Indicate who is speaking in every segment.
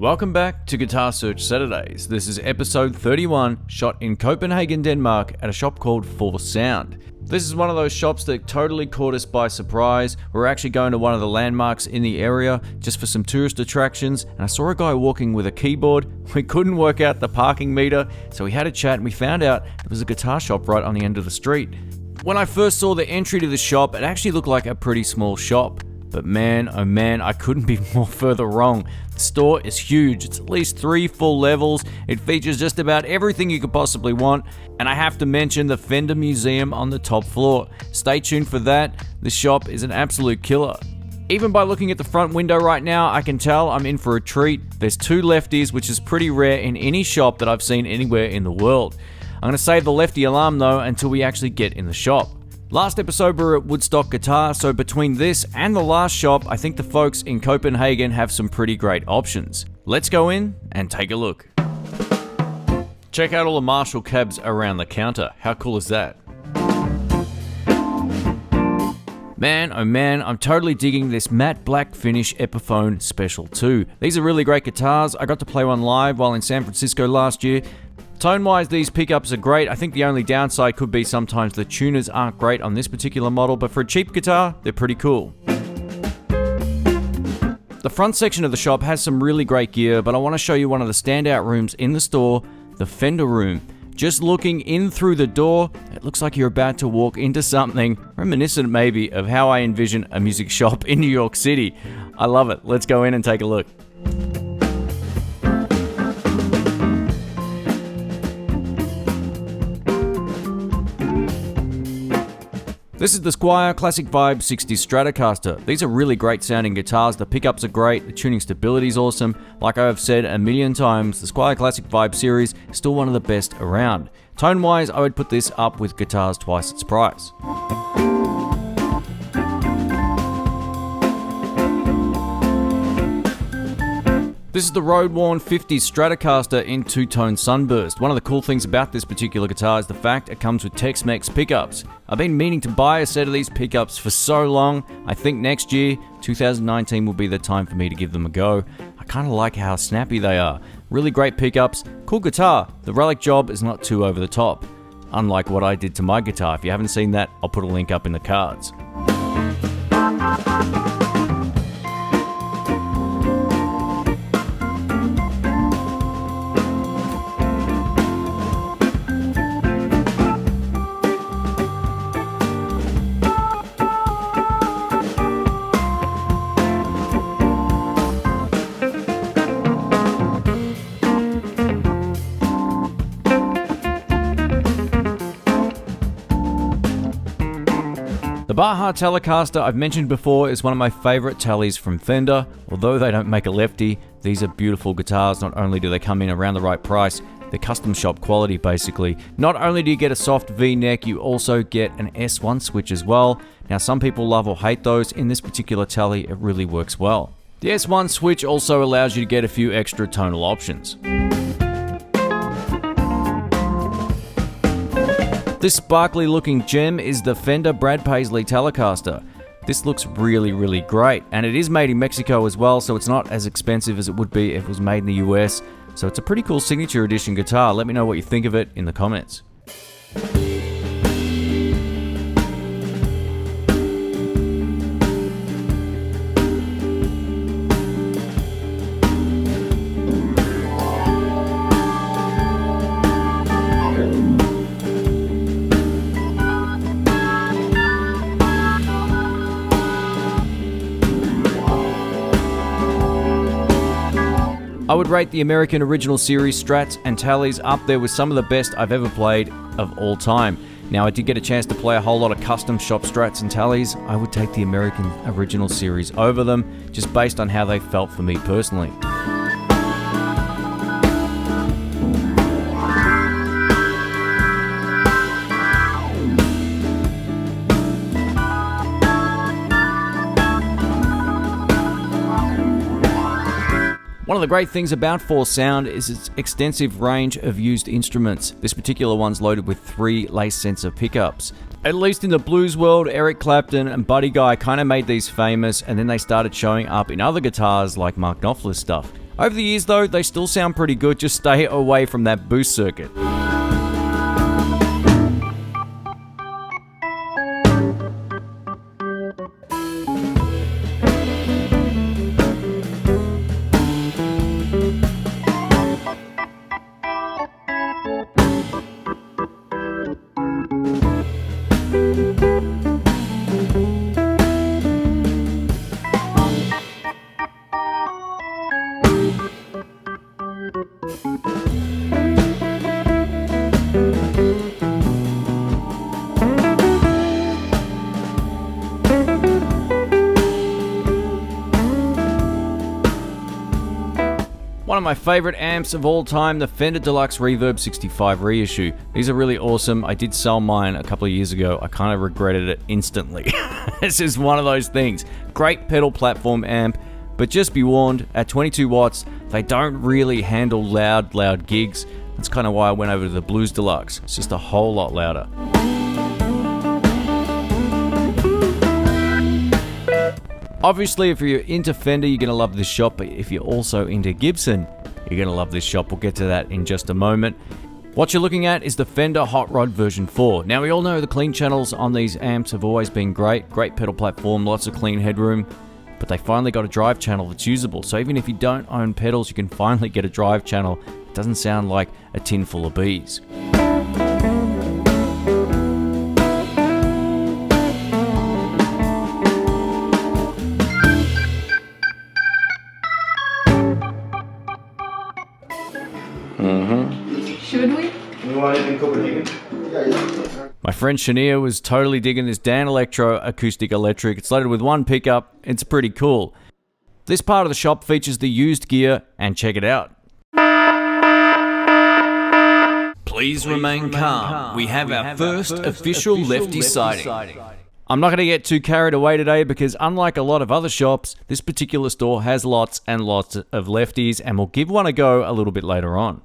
Speaker 1: Welcome back to Guitar Search Saturdays. This is episode 31, shot in Copenhagen, Denmark at a shop called 4Sound. This is one of those shops that totally caught us by surprise. We're actually going to one of the landmarks in the area just for some tourist attractions, and I saw a guy walking with a keyboard. We couldn't work out the parking meter, so we had a chat and we found out there was a guitar shop right on the end of the street. When I first saw the entry to the shop, it actually looked like a pretty small shop. But man, oh man, I couldn't be more further wrong. The store is huge. It's at least 3 full levels. It features just about everything you could possibly want. And I have to mention the Fender Museum on the top floor. Stay tuned for that. The shop is an absolute killer. Even by looking at the front window right now, I can tell I'm in for a treat. There's 2 lefties, which is pretty rare in any shop that I've seen anywhere in the world. I'm going to save the lefty alarm though until we actually get in the shop. Last episode we were at Woodstock Guitar, so between this and the last shop, I think the folks in Copenhagen have some pretty great options. Let's go in and take a look. Check out all the Marshall cabs around the counter. How cool is that? Man, oh man, I'm totally digging this matte black finish Epiphone Special 2. These are really great guitars. I got to play one live while in San Francisco last year. Tone-wise, these pickups are great. I think the only downside could be sometimes the tuners aren't great on this particular model, but for a cheap guitar, they're pretty cool. The front section of the shop has some really great gear, but I want to show you one of the standout rooms in the store, the Fender Room. Just looking in through the door, it looks like you're about to walk into something reminiscent maybe of how I envision a music shop in New York City. I love it. Let's go in and take a look. This is the Squire Classic Vibe 60 Stratocaster. These are really great sounding guitars, the pickups are great, the tuning stability is awesome. Like I have said a million times, the Squire Classic Vibe series is still one of the best around. Tone wise, I would put this up with guitars twice its price. This is the road-worn 50s Stratocaster in 2-tone Sunburst. One of the cool things about this particular guitar is the fact it comes with Tex-Mex pickups. I've been meaning to buy a set of these pickups for so long. I think next year, 2019, will be the time for me to give them a go. I kind of like how snappy they are. Really great pickups, cool guitar. The relic job is not too over the top. Unlike what I did to my guitar. If you haven't seen that, I'll put a link up in the cards. The Baja Telecaster I've mentioned before is one of my favorite tellies from Fender. Although they don't make a lefty, these are beautiful guitars. Not only do they come in around the right price, they're custom shop quality basically. Not only do you get a soft V-neck, you also get an S1 switch as well. Now some people love or hate those. In this particular telly, it really works well. The S1 switch also allows you to get a few extra tonal options. This sparkly looking gem is the Fender Paisley Telecaster. This looks really, really great, and it is made in Mexico as well, so it's not as expensive as it would be if it was made in the US. So it's a pretty cool signature edition guitar. Let me know what you think of it in the comments. I would rate the American Original Series Strats and Tallies up there with some of the best I've ever played of all time. Now, I did get a chance to play a whole lot of custom shop Strats and Tallies. I would take the American Original Series over them, just based on how they felt for me personally. One of the great things about 4Sound is its extensive range of used instruments. This particular one's loaded with 3 lace sensor pickups. At least in the blues world, Eric Clapton and Buddy Guy kind of made these famous, and then they started showing up in other guitars like Mark Knopfler's stuff. Over the years though, they still sound pretty good, just stay away from that boost circuit. One of my favorite amps of all time, the Fender Deluxe Reverb 65 Reissue. These are really awesome. I did sell mine a couple of years ago. I kind of regretted it instantly. This is one of those things. Great pedal platform amp, but just be warned, at 22 watts, they don't really handle loud gigs. That's kind of why I went over to the Blues Deluxe. It's just a whole lot louder. Obviously, if you're into Fender, you're going to love this shop, but if you're also into Gibson, you're going to love this shop. We'll get to that in just a moment. What you're looking at is the Fender Hot Rod version 4. Now, we all know the clean channels on these amps have always been great pedal platform, lots of clean headroom, but they finally got a drive channel that's usable. So even if you don't own pedals, you can finally get a drive channel. It doesn't sound like a tin full of bees.
Speaker 2: Should we?
Speaker 3: You want it in Copenhagen?
Speaker 1: My friend Shania was totally digging this Dan Electro acoustic electric. It's loaded with one pickup. It's pretty cool. This part of the shop features the used gear, and check it out. Please remain calm. We have our first official lefty sighting. I'm not going to get too carried away today because unlike a lot of other shops, this particular store has lots and lots of lefties, and we'll give one a go a little bit later on.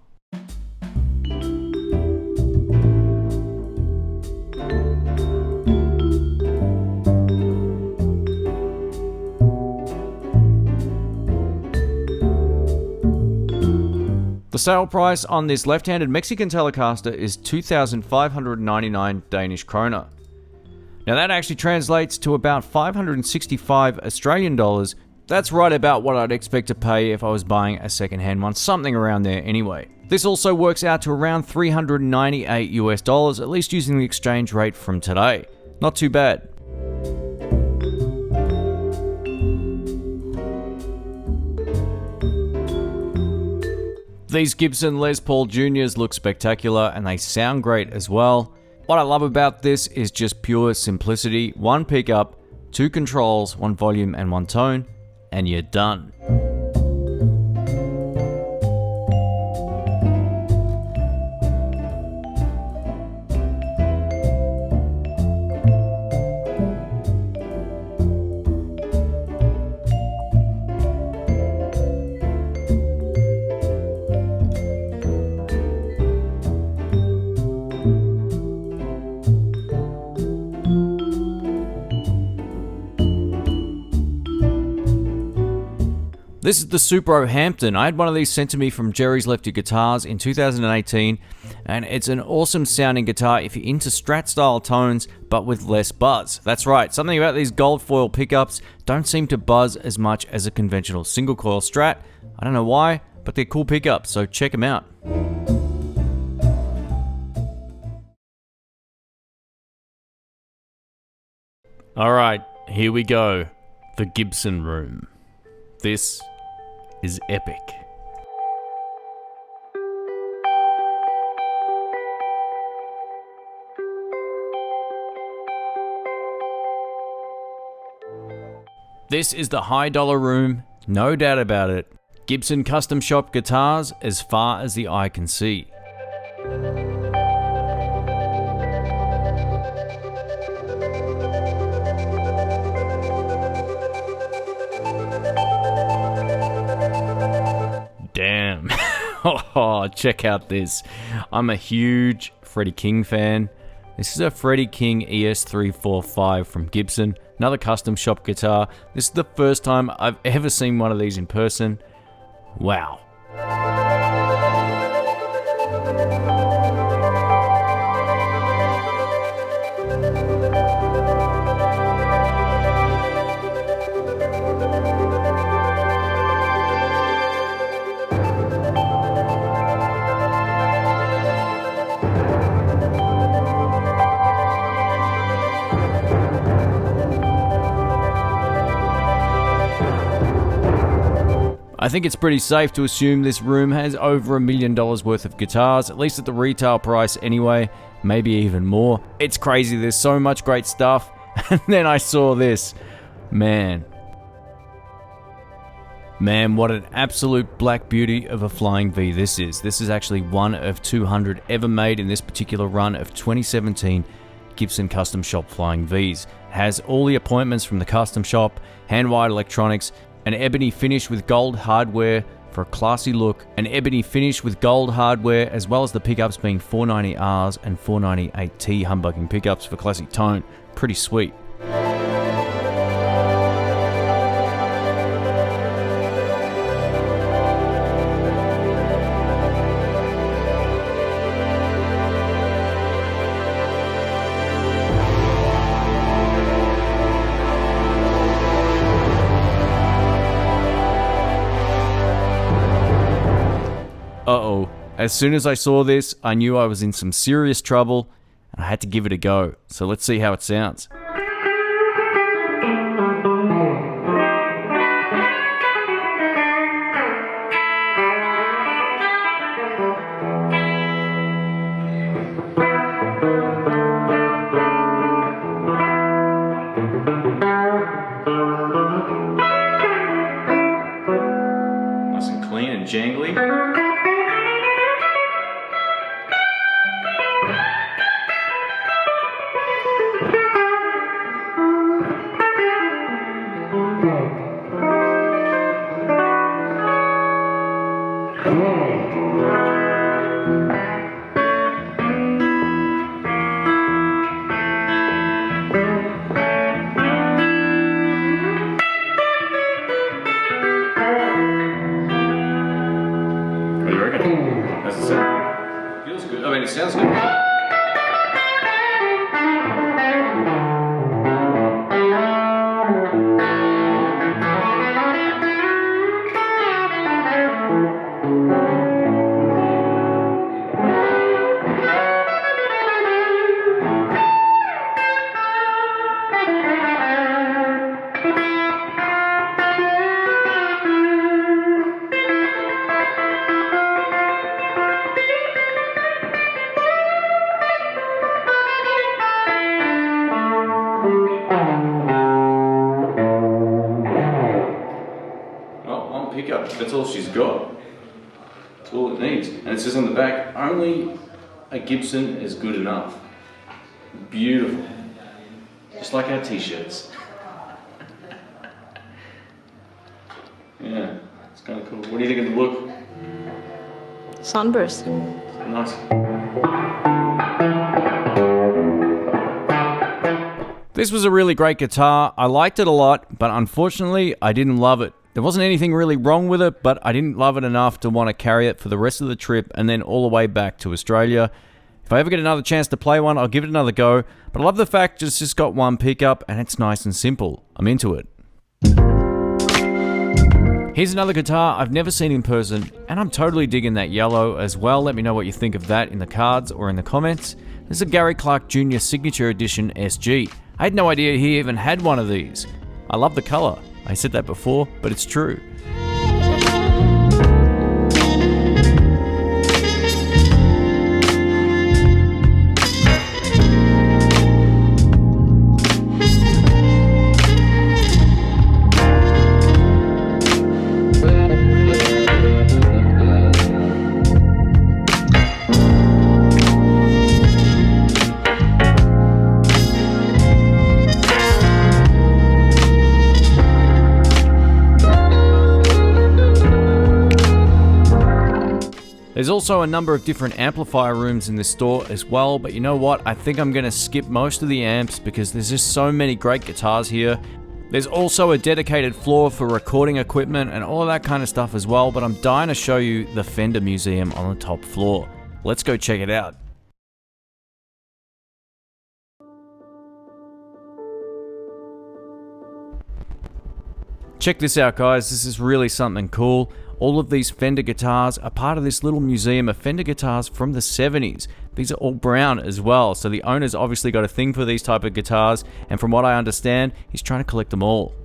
Speaker 1: The sale price on this left-handed Mexican Telecaster is 2,599 Danish kroner. Now that actually translates to about 565 Australian dollars. That's right about what I'd expect to pay if I was buying a second-hand one, something around there anyway. This also works out to around 398 US dollars, at least using the exchange rate from today. Not too bad. These Gibson Les Paul Juniors look spectacular and they sound great as well. What I love about this is just pure simplicity. One pickup, two controls, one volume and one tone, and you're done. This is the Supro Hampton. I had one of these sent to me from Jerry's Lefty Guitars in 2018, and it's an awesome sounding guitar if you're into Strat style tones, but with less buzz. That's right, something about these gold foil pickups don't seem to buzz as much as a conventional single coil Strat. I don't know why, but they're cool pickups, so check them out. Alright, here we go. The Gibson Room. This is epic. This is the high dollar room, no doubt about it. Gibson custom shop guitars as far as the eye can see. Damn. Oh, check out this. I'm a huge Freddie King fan. This is a Freddie King Es 345 from Gibson, another custom shop guitar. This is the first time I've ever seen one of these in person. Wow. I think it's pretty safe to assume this room has over $1 million worth of guitars, at least at the retail price anyway, maybe even more. It's crazy, there's so much great stuff, and then I saw this. Man, what an absolute black beauty of a flying V this is. This is actually one of 200 ever made in this particular run of 2017 Gibson Custom Shop Flying Vs. It has all the appointments from the custom shop, hand-wired electronics, an ebony finish with gold hardware for a classy look, an ebony finish with gold hardware, as well as the pickups being 490Rs and 498T humbucking pickups for classic tone. Pretty sweet. Uh-oh. As soon as I saw this, I knew I was in some serious trouble, and I had to give it a go. So let's see how it sounds. Nice and clean and jangly. What do you reckon? How's it sound? Feels good. I mean, it sounds good. Pickup. That's all she's got. That's all it needs. And it says on the back, only a Gibson is good enough. Beautiful. Just like our t-shirts. Yeah, it's kind of cool. What do you think of the look?
Speaker 2: Sunburst.
Speaker 1: Nice. This was a really great guitar. I liked it a lot, but unfortunately, I didn't love it. There wasn't anything really wrong with it, but I didn't love it enough to want to carry it for the rest of the trip and then all the way back to Australia. If I ever get another chance to play one, I'll give it another go, but I love the fact it's just got one pickup and it's nice and simple. I'm into it. Here's another guitar I've never seen in person, and I'm totally digging that yellow as well. Let me know what you think of that in the cards or in the comments. This is a Gary Clark Jr. Signature Edition SG. I had no idea he even had one of these. I love the color. I said that before, but it's true. There's also a number of different amplifier rooms in this store as well, but you know what? I think I'm going to skip most of the amps because there's just so many great guitars here. There's also a dedicated floor for recording equipment and all of that kind of stuff as well, but I'm dying to show you the Fender Museum on the top floor. Let's go check it out. Check this out, guys. This is really something cool. All of these Fender guitars are part of this little museum of Fender guitars from the 70s. These are all brown as well, so the owner's obviously got a thing for these type of guitars, and from what I understand, he's trying to collect them all.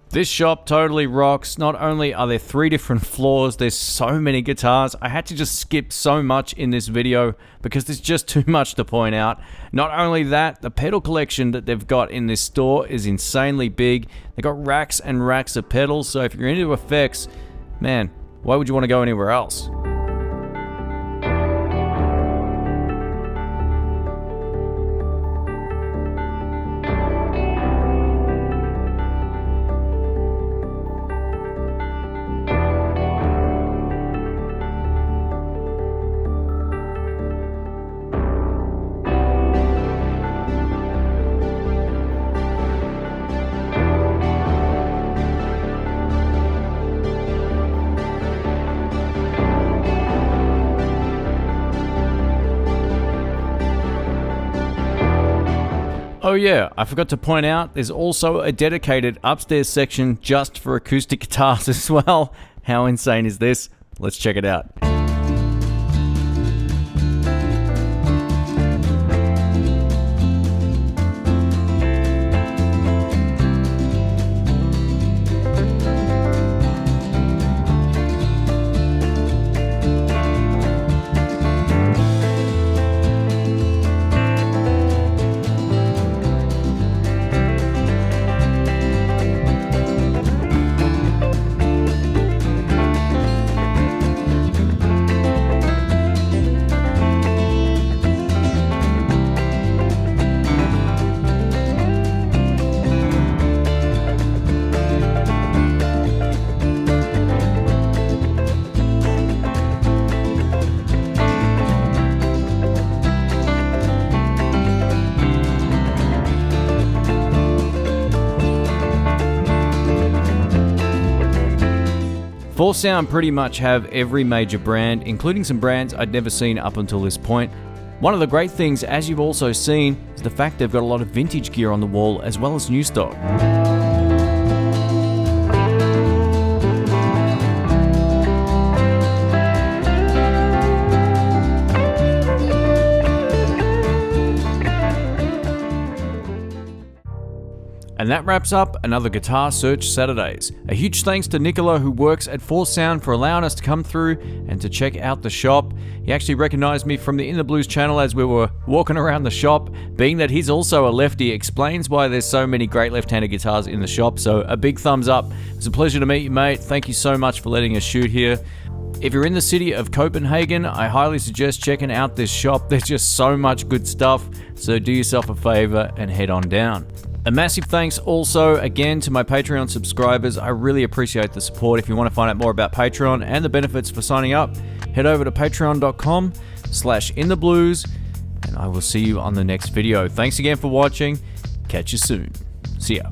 Speaker 1: This shop totally rocks. Not only are there 3 different floors, there's so many guitars. I had to just skip so much in this video because there's just too much to point out. Not only that, the pedal collection that they've got in this store is insanely big. They've got racks and racks of pedals, so if you're into effects, man, why would you want to go anywhere else? Oh yeah, I forgot to point out, there's also a dedicated upstairs section just for acoustic guitars as well. How insane is this? Let's check it out. Four Sound pretty much have every major brand, including some brands I'd never seen up until this point. One of the great things, as you've also seen, is the fact they've got a lot of vintage gear on the wall as well as new stock. And that wraps up another Guitar Search Saturdays. A huge thanks to Nicola, who works at 4Sound, for allowing us to come through and to check out the shop. He actually recognized me from the In the Blues channel as we were walking around the shop. Being that he's also a lefty explains why there's so many great left-handed guitars in the shop, so a big thumbs up. It's a pleasure to meet you, mate. Thank you so much for letting us shoot here. If you're in the city of Copenhagen, I highly suggest checking out this shop. There's just so much good stuff, so do yourself a favor and head on down. A massive thanks also again to my Patreon subscribers. I really appreciate the support. If you want to find out more about Patreon and the benefits for signing up, head over to patreon.com/intheblues, and I will see you on the next video. Thanks again for watching. Catch you soon. See ya.